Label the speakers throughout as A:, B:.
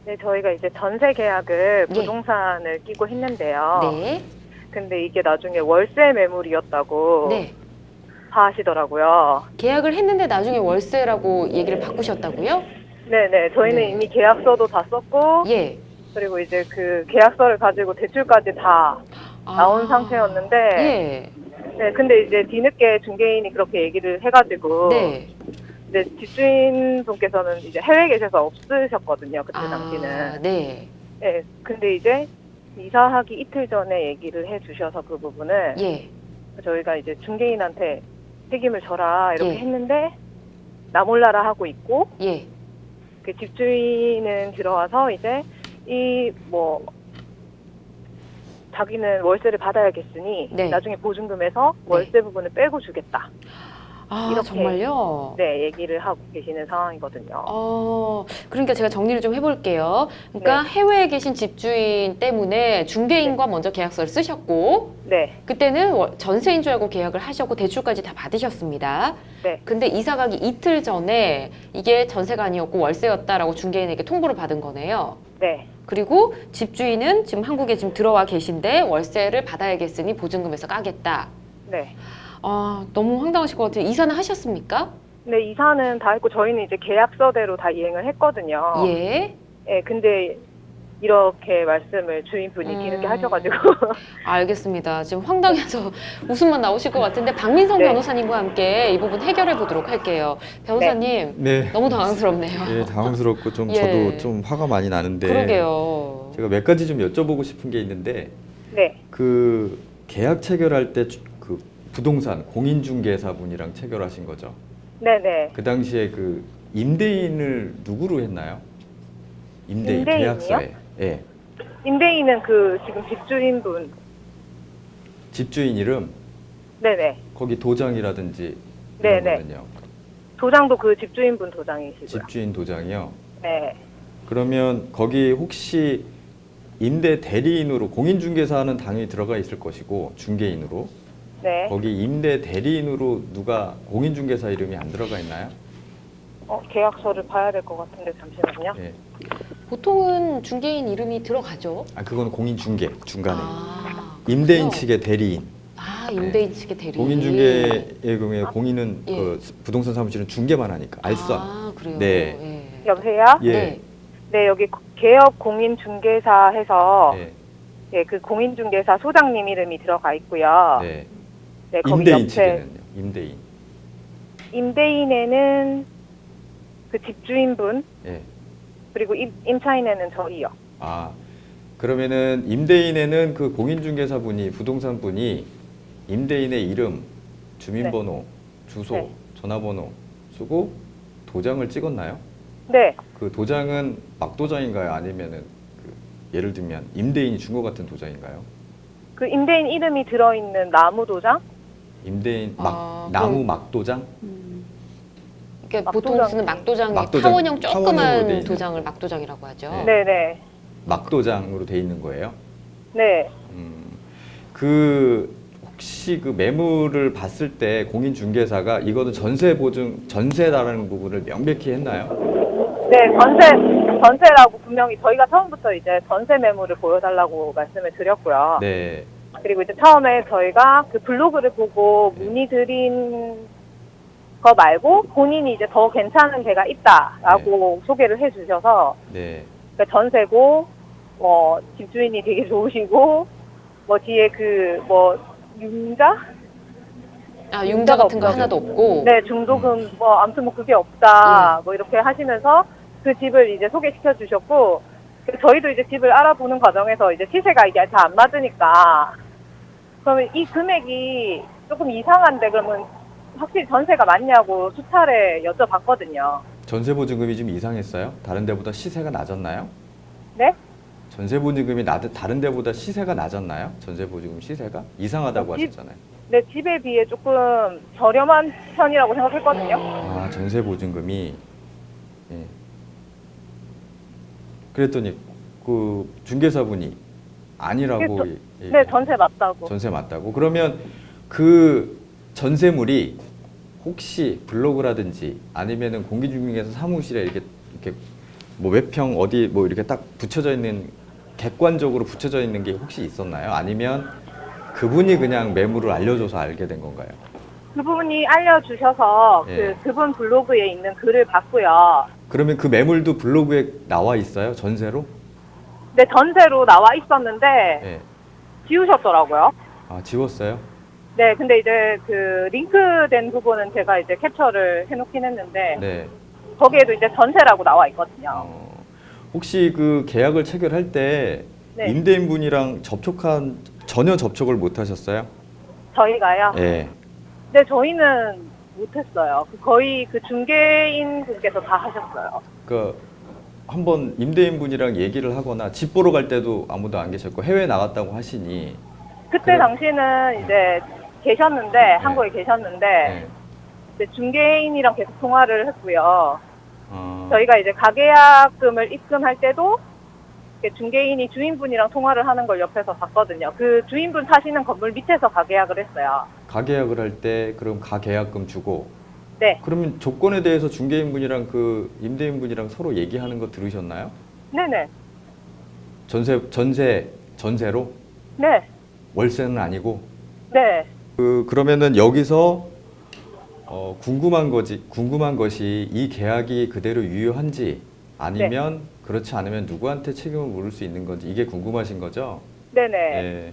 A: 네, 저희가 이제 전세 계약을
B: 예.
A: 부동산을 끼고 했는데요.
B: 네.
A: 근데 이게 나중에 월세 매물이었다고
B: 네.
A: 하시더라고요.
B: 계약을 했는데 나중에 월세라고 얘기를 바꾸셨다고요?
A: 네네, 저희는
B: 네.
A: 이미 계약서도 다 썼고,
B: 예.
A: 그리고 이제 그 계약서를 가지고 대출까지 다 나온 상태였는데,
B: 예.
A: 네, 근데 이제 뒤늦게 중개인이 그렇게 얘기를 해가지고,
B: 네.
A: 이제 집주인분께서는 이제 해외에 계셔서 없으셨거든요, 그때 당시는.
B: 네.
A: 네, 근데 이제 이사하기 이틀 전에 얘기를 해주셔서 그 부분을
B: 예.
A: 저희가 이제 중개인한테 책임을 져라 이렇게
B: 예.
A: 했는데 나 몰라라 하고 있고,
B: 예.
A: 그 집주인은 들어와서 이제 이 뭐 자기는 월세를 받아야겠으니
B: 네.
A: 나중에 보증금에서 월세 부분을 빼고 주겠다. 이렇게
B: 정말요?
A: 네, 얘기를 하고 계시는 상황이거든요.
B: 그러니까 제가 정리를 좀 해볼게요. 그러니까
A: 네.
B: 해외에 계신 집주인 때문에 중개인과 먼저 계약서를 쓰셨고,
A: 네,
B: 그때는 전세인 줄 알고 계약을 하셨고 대출까지 다 받으셨습니다.
A: 네,
B: 근데 이사 가기 이틀 전에 이게 전세가 아니었고 월세였다라고 중개인에게 통보를 받은 거네요.
A: 네,
B: 그리고 집주인은 지금 한국에 지금 들어와 계신데 월세를 받아야겠으니 보증금에서 까겠다.
A: 네.
B: 너무 황당하실 것 같아요. 이사는 하셨습니까?
A: 네, 이사는 다 했고 저희는 이제 계약서대로 다 이행을 했거든요.
B: 예.
A: 예, 근데 이렇게 말씀을 주인분이 뒤늦게 하셔가지고
B: 알겠습니다. 지금 황당해서 웃음만 나오실 것 같은데 박민성
A: 네.
B: 변호사님과 함께 이 부분 해결해 보도록 할게요. 변호사님,
C: 네.
B: 너무 당황스럽네요.
C: 예, 당황스럽고 좀
B: 예.
C: 저도 좀 화가 많이 나는데
B: 그러게요.
C: 제가 몇 가지 좀 여쭤보고 싶은 게 있는데
A: 네,
C: 그 계약 체결할 때 그 부동산 공인중개사분이랑 체결하신 거죠.
A: 네네.
C: 그 당시에 그 임대인을 누구로 했나요? 임대인
A: 임대인이요?
C: 계약서에. 예.
A: 임대인은 그 지금 집주인분.
C: 집주인 이름
A: 네네.
C: 거기 도장이라든지
A: 네네.
C: 이런 거는요.
A: 도장도 그 집주인분 도장이시고요.
C: 집주인 도장이요.
A: 네.
C: 그러면 거기 혹시 임대 대리인으로 공인중개사는 당연히 들어가 있을 것이고 중개인으로
A: 네.
C: 거기 임대 대리인으로 누가 공인중개사 이름이 안 들어가 있나요?
A: 계약서를 봐야 될 것 같은데 잠시만요.
C: 예.
B: 보통은 중개인 이름이 들어가죠.
C: 그건 공인중개 중간에
B: 그렇군요.
C: 임대인 측의 대리인.
B: 임대인 측의 대리인.
C: 공인중개의 경우에 공인은
B: 예.
C: 그 부동산 사무실은 중개만 하니까 알선.
B: 그래요.
C: 네.
B: 예.
A: 여보세요?
C: 예.
B: 네.
A: 네, 여기 개업 공인중개사 해서
C: 예.
A: 예, 그 공인중개사 소장님 이름이 들어가 있고요.
C: 네.
A: 네, 거기
C: 임대인
A: 옆에
C: 측에는요. 임대인.
A: 임대인에는 그 집주인분
C: 예.
A: 그리고 임차인에는 저희요.
C: 그러면은 임대인에는 그 공인중개사분이 부동산분이 임대인의 이름, 주민번호, 주소,
A: 네.
C: 전화번호 쓰고 도장을 찍었나요?
A: 네,
C: 그 도장은 막도장인가요? 아니면은 그 예를 들면 임대인이 준 것 같은 도장인가요?
A: 그 임대인 이름이 들어있는 나무 도장?
C: 임대인
B: 아,
C: 나무
B: 그럼-
C: 막도장?
B: 그러니까
A: 막도장이-
B: 보통 쓰는 막도장이
C: 막도장,
B: 타원형
C: 타원형으로 돼
B: 조그만
C: 있는.
B: 도장을 막도장이라고 하죠.
C: 네.
A: 네, 네,
C: 막도장으로 돼 있는 거예요?
A: 네.
C: 그 혹시 그 매물을 봤을 때 공인중개사가 이거는 전세 보증 전세라는 부분을 명백히 했나요?
A: 네, 전세라고 분명히 저희가 처음부터 이제 전세 매물을 보여달라고 말씀을 드렸고요.
C: 네.
A: 그리고 이제 처음에 저희가 그 블로그를 보고 문의 드린 거 말고 본인이 이제 더 괜찮은 데가 있다라고 소개를 해주셔서
C: 네.
A: 그러니까 전세고 뭐 집주인이 되게 좋으시고 뭐 뒤에 그 뭐 융자?
B: 융자 같은 거
A: 없죠.
B: 하나도 없고.
A: 네, 중도금 뭐 아무튼 뭐 그게 없다 뭐 이렇게 하시면서 그 집을 이제 소개시켜 주셨고 저희도 이제 집을 알아보는 과정에서 이제 시세가 이게 잘 안 맞으니까 그러면 이 금액이 조금 이상한데 그러면 확실히 전세가 맞냐고 수차례 여쭤봤거든요.
C: 전세 보증금이 좀 이상했어요? 다른 데보다 시세가 낮았나요?
A: 네?
C: 전세 보증금이 다른 데보다 시세가 낮았나요? 전세 보증금 시세가 이상하다고 하셨잖아요.
A: 네, 집에 비해 조금 저렴한 편이라고 생각했거든요.
C: 전세 보증금이 예. 그랬더니 그 중개사분이 아니라고
A: 네, 전세 맞다고.
C: 전세 맞다고. 그러면 그 전세물이 혹시 블로그라든지 아니면은 공기주민회사 사무실에 이렇게 뭐 몇 평 어디 뭐 이렇게 딱 붙여져 있는 객관적으로 붙여져 있는 게 혹시 있었나요? 아니면 그분이 그냥 매물을 알려줘서 알게 된 건가요?
A: 그분이 알려주셔서
C: 예.
A: 그분 블로그에 있는 글을 봤고요.
C: 그러면 그 매물도 블로그에 나와 있어요? 전세로?
A: 근데 전세로 나와 있었는데
C: 예.
A: 지우셨더라고요.
C: 아, 지웠어요?
A: 네, 근데 이제 그 링크된 부분은 제가 이제 캡처를 해놓긴 했는데
C: 네.
A: 거기에도 이제 전세라고 나와 있거든요.
C: 혹시 그 계약을 체결할 때
A: 네.
C: 임대인분이랑 전혀 접촉을 못 하셨어요?
A: 저희가요.
C: 예.
A: 네, 저희는 못했어요. 거의 그 중개인 분께서 다 하셨어요.
C: 그 한번 임대인분이랑 얘기를 하거나 집 보러 갈 때도 아무도 안 계셨고 해외 나갔다고 하시니
A: 그때
C: 그래.
A: 당시는 이제 계셨는데 한국에 계셨는데
C: 네.
A: 이제 중개인이랑 계속 통화를 했고요.
C: 어,
A: 저희가 이제 가계약금을 입금할 때도 이렇게 중개인이 주인분이랑 통화를 하는 걸 옆에서 봤거든요. 그 주인분 사시는 건물 밑에서 가계약을 했어요.
C: 가계약을 할 때 그럼 가계약금 주고
A: 네,
C: 그러면 조건에 대해서 중개인분이랑 그 임대인분이랑 서로 얘기하는 거 들으셨나요?
A: 네네,
C: 전세로
A: 네,
C: 월세는 아니고
A: 네,
C: 그러면은 여기서 궁금한 것이 이 계약이 그대로 유효한지 아니면 그렇지 않으면 누구한테 책임을 물을 수 있는 건지 이게 궁금하신 거죠?
A: 네네,
C: 예.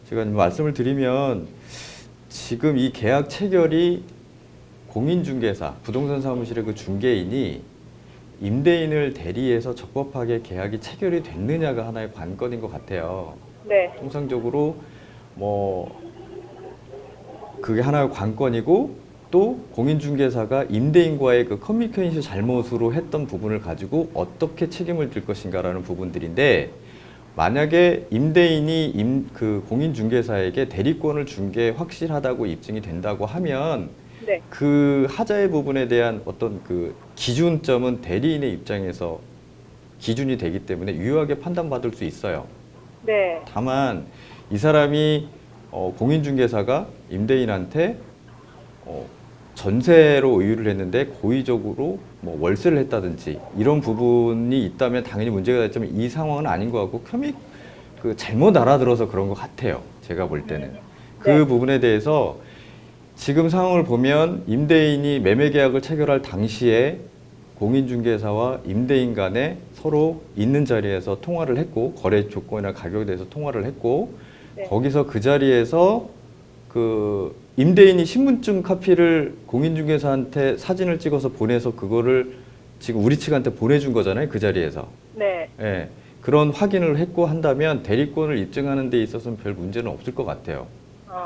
C: 제가 말씀을 드리면 지금 이 계약 체결이 공인중개사, 부동산 사무실의 그 중개인이 임대인을 대리해서 적법하게 계약이 체결이 됐느냐가 하나의 관건인 것 같아요.
A: 네,
C: 통상적으로 뭐 그게 하나의 관건이고 또 공인중개사가 임대인과의 그 커뮤니케이션 잘못으로 했던 부분을 가지고 어떻게 책임을 질 것인가라는 부분들인데 만약에 임대인이 그 공인중개사에게 대리권을 준 게 확실하다고 입증이 된다고 하면
A: 네,
C: 그 하자의 부분에 대한 어떤 그 기준점은 대리인의 입장에서 기준이 되기 때문에 유효하게 판단받을 수 있어요.
A: 네,
C: 다만 이 사람이 공인중개사가 임대인한테 전세로 의유를 했는데 고의적으로 뭐 월세를 했다든지 이런 부분이 있다면 당연히 문제가 됐지만 이 상황은 아닌 것 같고 그 잘못 알아들어서 그런 것 같아요. 제가 볼 때는 그
A: 네.
C: 부분에 대해서 지금 상황을 보면 임대인이 매매 계약을 체결할 당시에 공인중개사와 임대인 간에 서로 있는 자리에서 통화를 했고 거래 조건이나 가격에 대해서 통화를 했고
A: 네.
C: 거기서 그 자리에서 그 임대인이 신분증 카피를 공인중개사한테 사진을 찍어서 보내서 그거를 지금 우리 측한테 보내준 거잖아요. 그 자리에서.
A: 네,
C: 예. 그런 확인을 했고 한다면 대리권을 입증하는 데 있어서는 별 문제는 없을 것 같아요.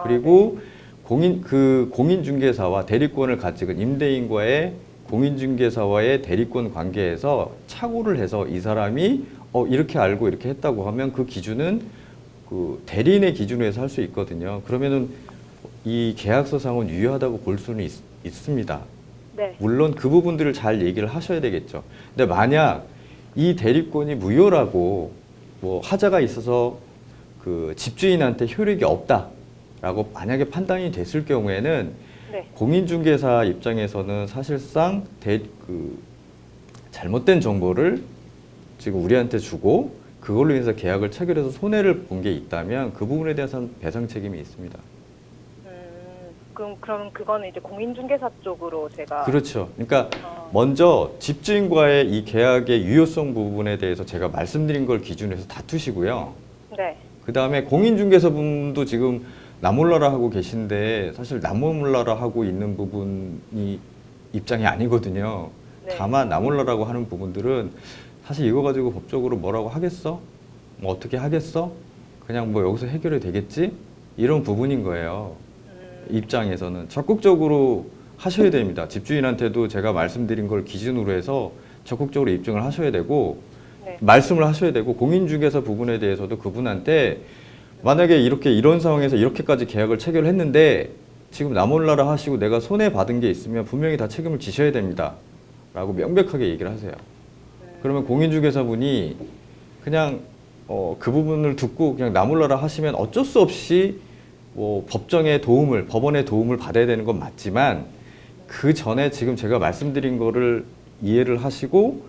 C: 그리고 공인중개사와 대리권을 가지고 임대인과의 공인중개사와의 대리권 관계에서 착오를 해서 이 사람이 이렇게 알고 이렇게 했다고 하면 그 기준은 그 대리인의 기준으로 해서 할 수 있거든요. 그러면은 이 계약서상은 유효하다고 볼 수는 있습니다.
A: 네,
C: 물론 그 부분들을 잘 얘기를 하셔야 되겠죠. 근데 만약 이 대리권이 무효라고 뭐 하자가 있어서 그 집주인한테 효력이 없다라고 만약에 판단이 됐을 경우에는
A: 네,
C: 공인중개사 입장에서는 사실상 잘못된 정보를 지금 우리한테 주고 그걸로 인해서 계약을 체결해서 손해를 본 게 있다면 그 부분에 대해서는 배상 책임이 있습니다.
A: 그럼 그거는 이제 공인중개사 쪽으로 제가
C: 그렇죠. 그러니까 먼저 집주인과의 이 계약의 유효성 부분에 대해서 제가 말씀드린 걸 기준으로 해서 다투시고요.
A: 네,
C: 그 다음에 공인중개사분도 지금 나몰라라 하고 계신데 사실 나몰라라 하고 있는 부분이 입장이 아니거든요.
A: 네.
C: 다만 나몰라라고 하는 부분들은 사실 이거 가지고 법적으로 뭐라고 하겠어? 뭐 어떻게 하겠어? 그냥 뭐 여기서 해결이 되겠지? 이런 부분인 거예요. 입장에서는 적극적으로 하셔야 됩니다. 집주인한테도 제가 말씀드린 걸 기준으로 해서 적극적으로 입증을 하셔야 되고
A: 네.
C: 말씀을 하셔야 되고 공인중개사 부분에 대해서도 그분한테 만약에 이런 상황에서 이렇게까지 계약을 체결했는데 지금 나몰라라 하시고 내가 손해받은 게 있으면 분명히 다 책임을 지셔야 됩니다. 라고 명백하게 얘기를 하세요. 그러면 공인중개사분이 그냥 그 부분을 듣고 그냥 나몰라라 하시면 어쩔 수 없이 뭐 법원의 도움을 받아야 되는 건 맞지만 그 전에 지금 제가 말씀드린 거를 이해를 하시고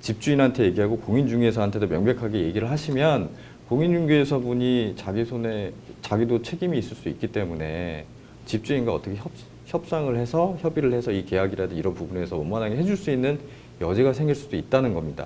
C: 집주인한테 얘기하고 공인중개사한테도 명백하게 얘기를 하시면 공인중개사분이 자기 손에 자기도 책임이 있을 수 있기 때문에 집주인과 어떻게 협상을 해서 협의를 해서 이 계약이라든 이런 부분에서 원만하게 해줄 수 있는 여지가 생길 수도 있다는 겁니다.